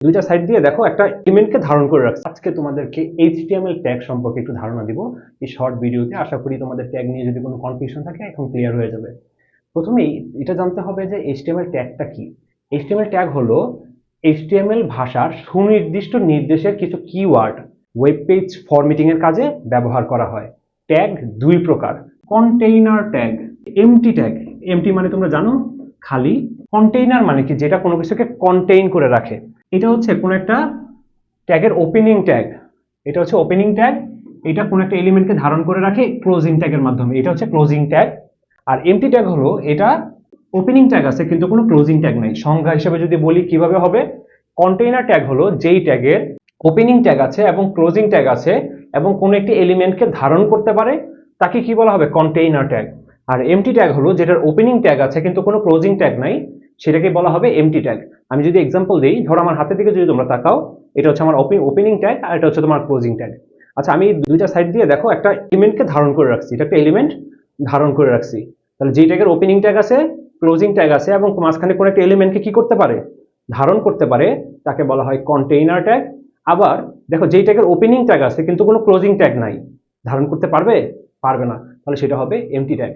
দুইটা সাইড দিয়ে দেখো একটা এলিমেন্টকে ধারণ করে রাখছে। আজকে তোমাদেরকে এইচটিএমএল ট্যাগ সম্পর্কে একটু ধারণা দিব এই শর্ট ভিডিওতে। আশা করি তোমাদের ট্যাগ নিয়ে যদি কোনো কনফিউশন থাকে এখন ক্লিয়ার হয়ে যাবে। প্রথমেই এটা জানতে হবে যে এইচটিএমএল ট্যাগটা কি। এইচটিএমএল ট্যাগ হলো এইচটিএমএল ভাষার সুনির্দিষ্ট নির্দেশের কিছু কিওয়ার্ড ওয়েব পেজ ফরম্যাটিং এর কাজে ব্যবহার করা হয়। ট্যাগ দুই প্রকার: container tag, empty tag. Empty মানে তোমরা জানো খালি। কন্টেইনার মানে কি, যেটা কোনো কিছুকে কন্টেইন করে রাখে। এটা হচ্ছে কোনো একটা ট্যাগের ওপেনিং ট্যাগ। এটা হচ্ছে ওপেনিং ট্যাগ, এটা কোনো একটা এলিমেন্টকে ধারণ করে রাখে ক্লোজিং ট্যাগের মাধ্যমে। এটা হচ্ছে ক্লোজিং ট্যাগ। আর এমটি ট্যাগ হলো এটা ওপেনিং ট্যাগ আছে কিন্তু কোনো ক্লোজিং ট্যাগ নাই। সংজ্ঞা হিসেবে যদি বলি কিভাবে হবে, কন্টেইনার ট্যাগ হলো যেই ট্যাগের ওপেনিং ট্যাগ আছে এবং ক্লোজিং ট্যাগ আছে এবং কোনো একটি এলিমেন্টকে ধারণ করতে পারে, তাকে কি বলা হবে? Container tag. আর এমটি ট্যাগ হলো যেটার ওপেনিং ট্যাগ আছে কিন্তু কোনো ক্লোজিং ট্যাগ নাই, সেটাকে বলা হবে এমটি ট্যাগ। আমি যদি এক্সাম্পল দিই, ধরো আমার হাতের দিকে যদি তোমরা তাকাও, এটা হচ্ছে আমার ওপেনিং ট্যাগ আর এটা হচ্ছে তোমার ক্লোজিং ট্যাগ। আচ্ছা, আমি দুইটা সাইড দিয়ে দেখো একটা এলিমেন্টকে ধারণ করে রাখছি, এটা একটা এলিমেন্ট ধারণ করে রাখছি। তাহলে যেই ট্যাগের ওপেনিং ট্যাগ আছে, ক্লোজিং ট্যাগ আছে এবং মাঝখানে কোনো একটা এলিমেন্টকে কি করতে পারে? ধারণ করতে পারে, তাকে বলা হয় কন্টেইনার ট্যাগ। আবার দেখো যেই ট্যাগের ওপেনিং ট্যাগ আছে কিন্তু কোনো ক্লোজিং ট্যাগ নাই, ধারণ করতে পারবে? পারবে না, তাহলে সেটা হবে এমটি ট্যাগ।